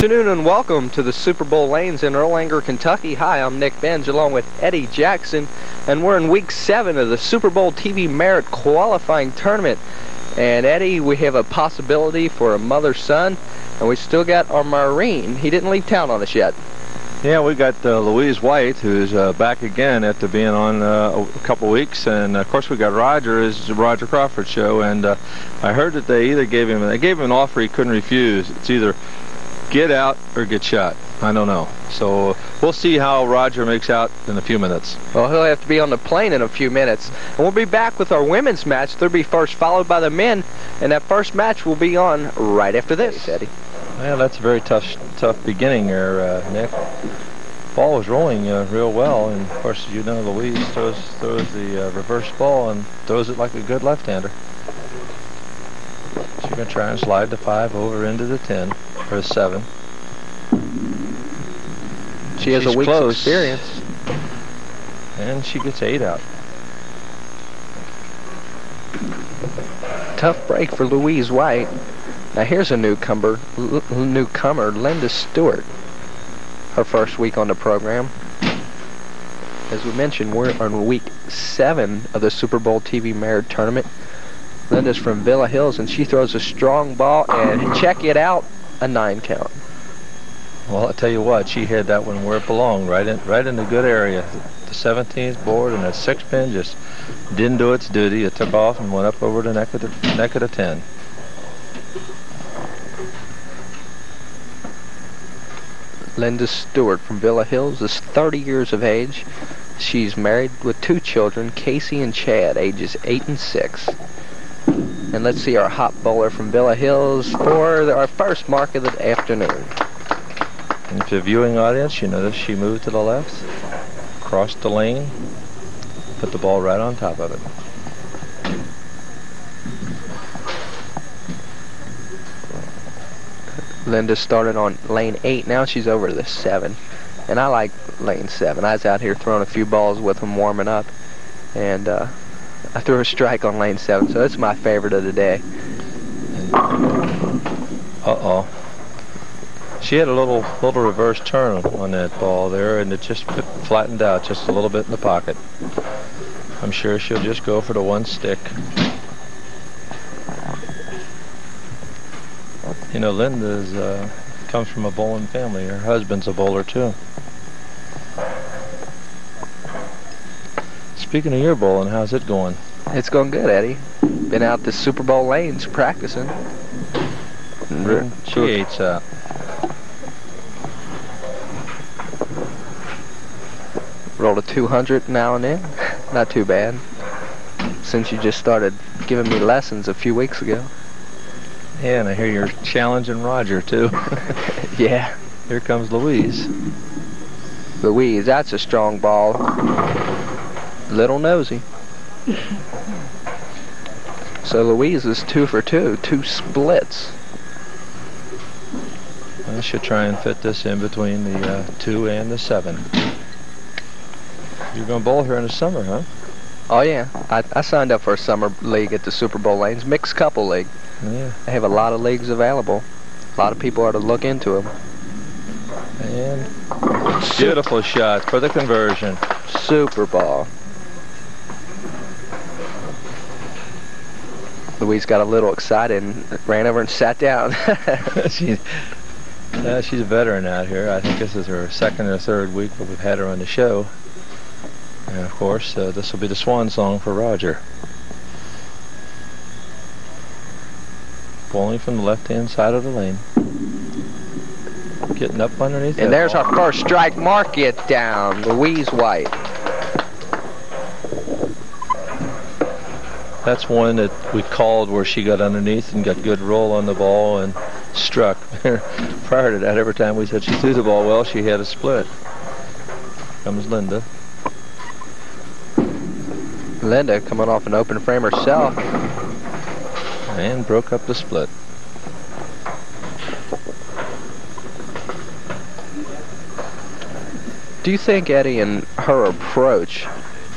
afternoon and welcome to the Super Bowl lanes in Erlanger, Kentucky. Hi, I'm Nick Benj along with Eddie Jackson, and we're in week 7 of the Super Bowl TV Merit Qualifying Tournament. And Eddie, we have a possibility for a mother-son, and we still got our Marine. He didn't leave town on us yet. Yeah, we got Louise White, who's back again after being on a couple weeks, and of course we got Roger. It's the Roger Crawford show, and I heard that they gave him an offer he couldn't refuse. It's either get out or get shot. I don't know. So we'll see how Roger makes out in a few minutes. Well, he'll have to be on the plane in a few minutes. And we'll be back with our women's match. They'll be first, followed by the men. And that first match will be on right after this, Eddie. Well, that's a very tough beginning there, Nick. Ball was rolling real well, and of course, you know, Louise throws the reverse ball and throws it like a good left-hander. She's going to try and slide the 5 over into the 10, or the 7. She has a week's experience. And she gets 8 out. Tough break for Louise White. Now here's a newcomer, Linda Stewart. Her first week on the program. As we mentioned, we're on week 7 of the Super Bowl TV Merit Tournament. Linda's from Villa Hills, and she throws a strong ball, and check it out, a 9 count. Well, I'll tell you what, she had that one where it belonged, right in the good area. The 17th board, and that 6-pin just didn't do its duty. It took off and went up over the neck of the 10. Linda Stewart from Villa Hills is 30 years of age. She's married with 2 children, Casey and Chad, ages 8 and 6. And let's see our hot bowler from Villa Hills for our first mark of the afternoon. And if you're a viewing audience, you notice she moved to the left, crossed the lane, put the ball right on top of it. Linda started on lane 8. Now she's over to the 7. And I like lane 7. I was out here throwing a few balls with them, warming up. And I threw a strike on lane 7, so that's my favorite of the day. Uh-oh. She had a little reverse turn on that ball there, and it just flattened out just a little bit in the pocket. I'm sure she'll just go for the 1 stick. You know, Linda's comes from a bowling family. Her husband's a bowler too. Speaking of your bowling, how's it going? It's going good, Eddie. Been out the Super Bowl lanes practicing. She eats out. Rolled a 200 now and then. Not too bad. Since you just started giving me lessons a few weeks ago. Yeah, and I hear you're challenging Roger, too. Yeah. Here comes Louise. Louise, that's a strong ball. Little nosy. So Louise is 2 for 2. 2 splits. I should try and fit this in between the 2 and the 7. You're going to bowl here in the summer, huh? Oh, yeah. I signed up for a summer league at the Super Bowl lanes. Mixed couple league. Yeah. They have a lot of leagues available. A lot of people are to look into them. And beautiful shot for the conversion. Super ball. Louise got a little excited and ran over and sat down. She's a veteran out here. I think this is her 2nd or 3rd week that we've had her on the show. And of course, this will be the swan song for Roger. Bowling from the left-hand side of the lane. Getting up underneath. And there's our first strike. Mark it down. Louise White. That's one that we called where she got underneath and got good roll on the ball and struck. Prior to that, every time we said she threw the ball well, she had a split. Comes Linda. Linda coming off an open frame herself. And broke up the split. Do you think, Eddie, in her approach,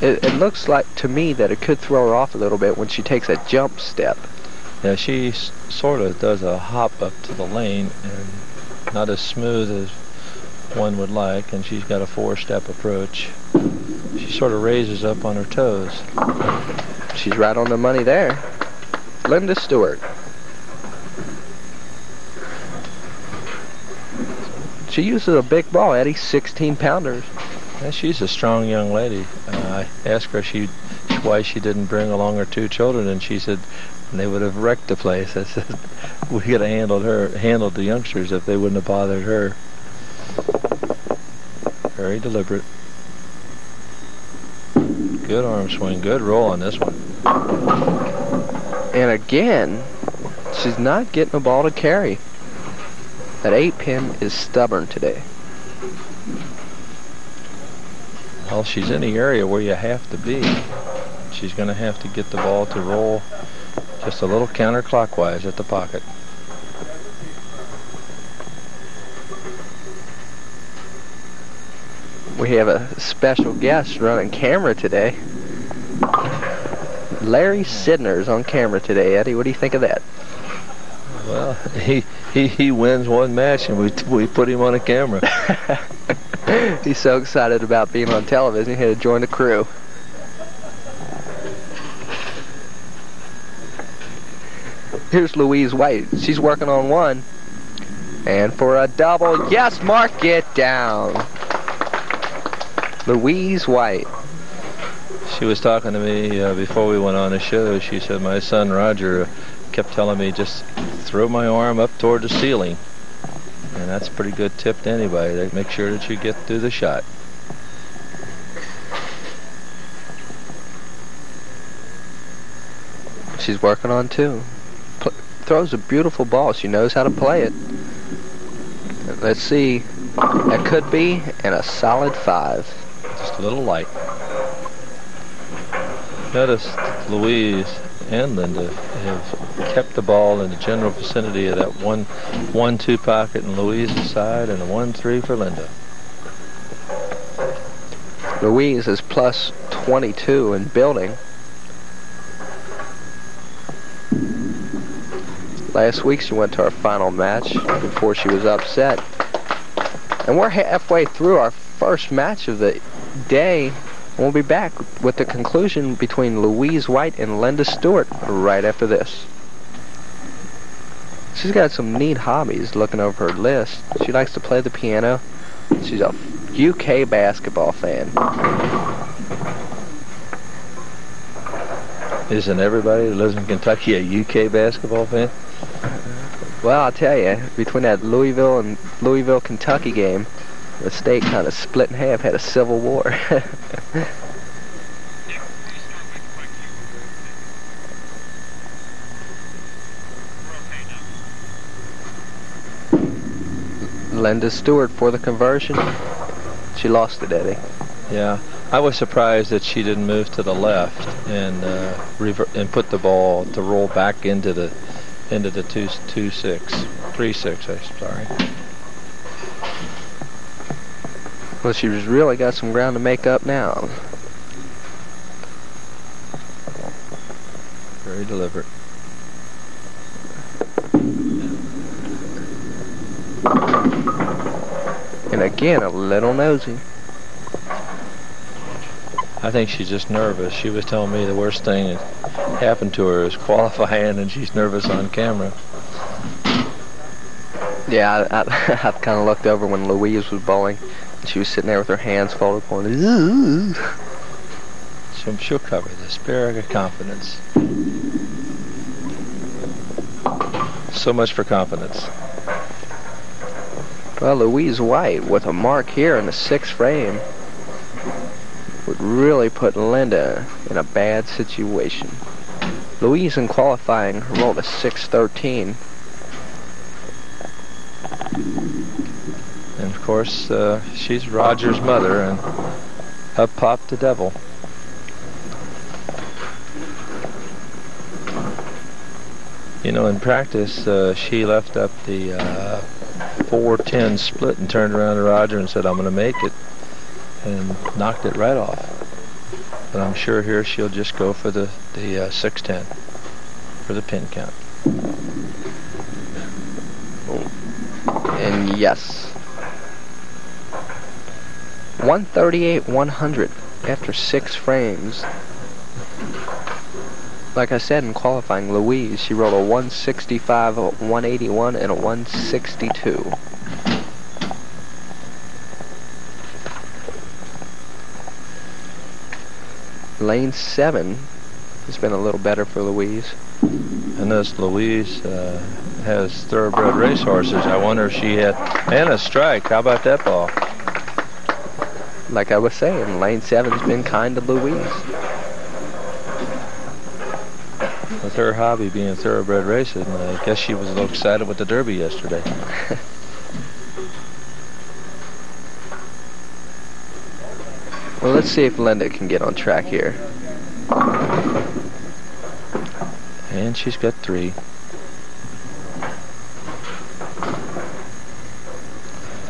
it looks like to me that it could throw her off a little bit when she takes a jump step? Yeah, she sort of does a hop up to the lane and not as smooth as one would like, and she's got a 4-step approach. She sort of raises up on her toes. She's right on the money there. Linda Stewart. She uses a big ball, Eddie, 16-pounders. Yeah, she's a strong young lady. I asked her why she didn't bring along her 2 children, and she said they would have wrecked the place. I said we could have handled the youngsters if they wouldn't have bothered her. Very deliberate. Good arm swing, good roll on this one. And again, she's not getting the ball to carry. That 8-pin is stubborn today. Well, she's in the area where you have to be. She's going to have to get the ball to roll just a little counterclockwise at the pocket. We have a special guest running camera today. Larry Sidner's on camera today, Eddie. What do you think of that? Well, he wins one match and we put him on a camera. He's so excited about being on television, he had to join the crew. Here's Louise White. She's working on one. And for a double, yes, mark it down. Louise White. She was talking to me before we went on the show. She said my son Roger kept telling me just throw my arm up toward the ceiling. And that's a pretty good tip to anybody. They make sure that you get through the shot. She's working on 2. Throws a beautiful ball. She knows how to play it. Let's see. That could be and a solid 5. Just a little light. Notice Louise and Linda have kept the ball in the general vicinity of that 1-2 pocket in Louise's side and a 1-3 for Linda. Louise is plus 22 in building. Last week she went to our final match before she was upset. And we're halfway through our first match of the day. We'll be back with the conclusion between Louise White and Linda Stewart right after this. She's got some neat hobbies looking over her list. She likes to play the piano. She's a UK basketball fan. Isn't everybody that lives in Kentucky a UK basketball fan? Well, I'll tell you, between that Louisville, Kentucky game, the state kind of split in half, had a civil war. Linda Stewart for the conversion. She lost it, Eddie. Yeah, I was surprised that she didn't move to the left and put the ball to roll back into the 3-6. I'm sorry. Well, she's really got some ground to make up now. Very deliberate. And again, a little nosy. I think she's just nervous. She was telling me the worst thing that happened to her is qualifying, and she's nervous on camera. Yeah, I kind of looked over when Louise was bowling. She was sitting there with her hands folded, going, ooh. She'll cover this. Spare her confidence. So much for confidence. Well, Louise White with a mark here in the 6th frame would really put Linda in a bad situation. Louise in qualifying rolled a 6-13. And of course, she's Roger's mother, and up popped the devil. You know, in practice, she left up the 4-10 split and turned around to Roger and said, I'm going to make it, and knocked it right off. But I'm sure here she'll just go for the 6-10 for the pin count. And Yes. 138-100 after 6 frames. Like I said in qualifying, Louise, she rolled a 165, a 181, and a 162. Lane 7 has been a little better for Louise. And this Louise has thoroughbred racehorses. I wonder if she had... And a strike. How about that ball? Like I was saying, lane 7's been kind to Louise. With her hobby being thoroughbred racing, I guess she was a little excited with the Derby yesterday. Well, let's see if Linda can get on track here. And she's got 3.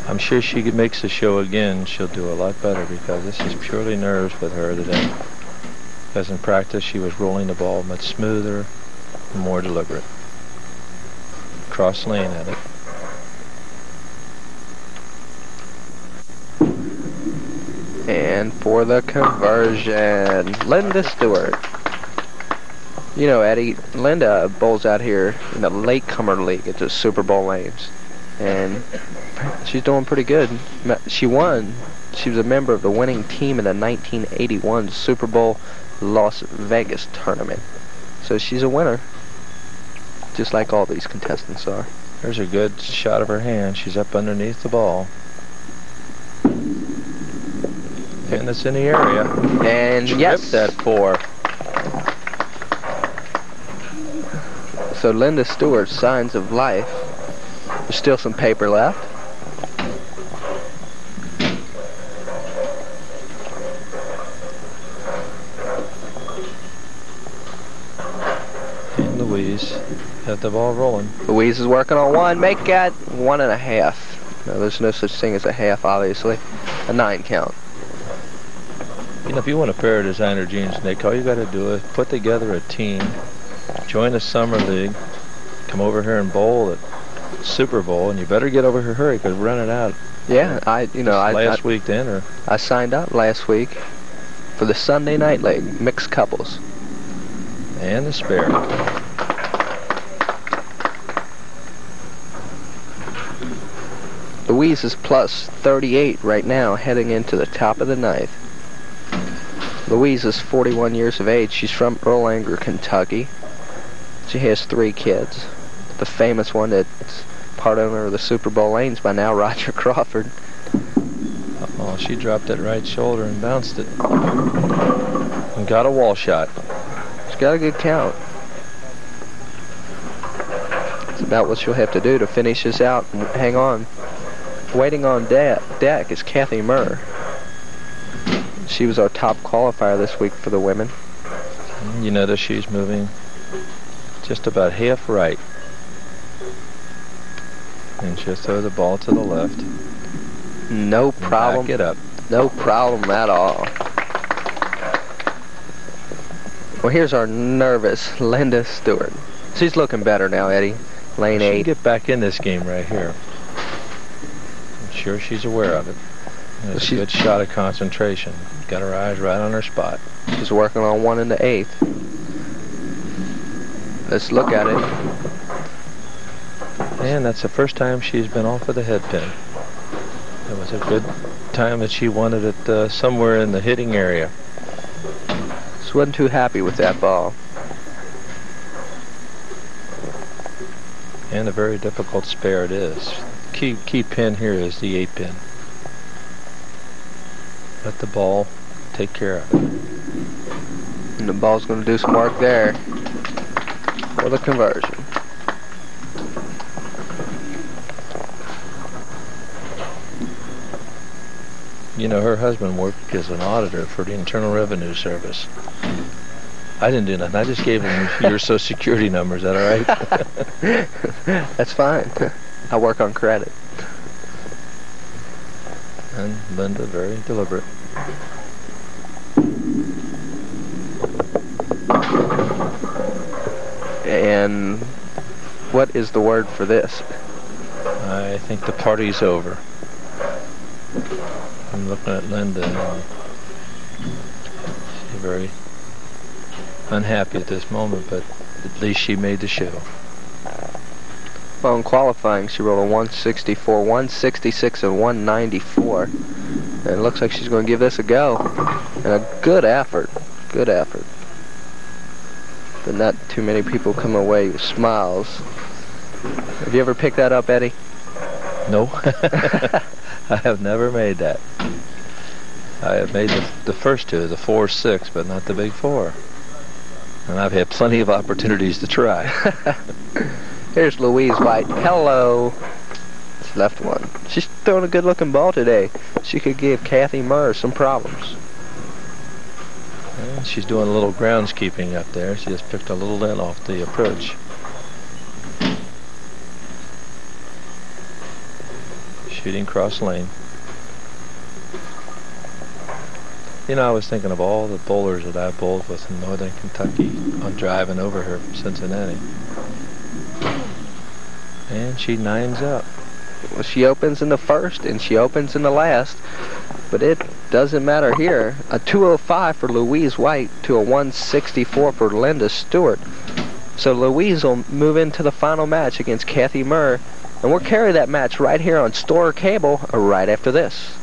I'm sure she makes the show again, she'll do a lot better, because this is purely nerves with her today. Because in practice she was rolling the ball much smoother and more deliberate. Cross lane at it. And for the conversion, Linda Stewart. You know, Eddie, Linda bowls out here in the latecomer league at the Super Bowl lanes. And she's doing pretty good. She won. She was a member of the winning team in the 1981 Super Bowl Las Vegas tournament. So she's a winner, just like all these contestants are. There's a good shot of her hand. She's up underneath the ball. And it's in the area. And yes, that 4. So Linda Stewart, signs of life. There's still some paper left. And Louise got the ball rolling. Louise is working on 1. Make that 1.5. No, there's no such thing as a half, obviously. A 9 count. You know, if you want a pair of designer jeans, Nick, all you got to do is put together a team, join the summer league, come over here and bowl at Super Bowl, and you better get over here hurry because we're running out. Yeah, last week then, or I signed up last week for the Sunday night league, mixed couples. And the spare. Louise is plus 38 right now, heading into the top of the 9th. Louise is 41 years of age. She's from Erlanger, Kentucky. She has 3 kids. The famous one that's part owner of the Super Bowl lanes by now, Roger Crawford. Oh, she dropped that right shoulder and bounced it. And got a wall shot. She's got a good count. It's about what she'll have to do to finish this out and hang on. Waiting on deck is Kathy Murr. She was our top qualifier this week for the women. You notice she's moving just about half right. And she'll throw the ball to the left. No problem. Back it up. No problem at all. Well, here's our nervous Linda Stewart. She's looking better now, Eddie. Lane 8. She can get back in this game right here. I'm sure she's aware of it. It's a good shot of concentration. Got her eyes right on her spot. She's working on 1 in the 8th. Let's look at it. And that's the first time she's been off with a head pin. It was a good time that she wanted it somewhere in the hitting area. She wasn't too happy with that ball. And a very difficult spare it is. Key pin here is the 8 pin. Let the ball take care of it. And the ball's going to do some work there for the conversion. You know, her husband worked as an auditor for the Internal Revenue Service. I didn't do nothing. I just gave him your Social Security number. Is that all right? That's fine. I work on credit. And Linda, very deliberate. And what is the word for this? I think the party's over. I'm looking at Linda, and she's very unhappy at this moment, but at least she made the show. Well, in qualifying, she rolled a 164, 166, and 194. And it looks like she's going to give this a go. And a good effort. Good effort. But not too many people come away with smiles. Have you ever picked that up, Eddie? No. I have never made that. I have made the first two, the 4-6, but not the big 4. And I've had plenty of opportunities to try. Here's Louise White. Hello. She left one. She's throwing a good-looking ball today. She could give Kathy Murr some problems. And she's doing a little groundskeeping up there. She just picked a little in off the approach. Shooting cross lane. You know, I was thinking of all the bowlers that I bowled with in Northern Kentucky on driving over here from Cincinnati. And she nines up. Well, she opens in the first and she opens in the last, but it doesn't matter here. A 205 for Louise White to a 164 for Linda Stewart. So Louise will move into the final match against Kathy Murr, and we'll carry that match right here on Store Cable right after this.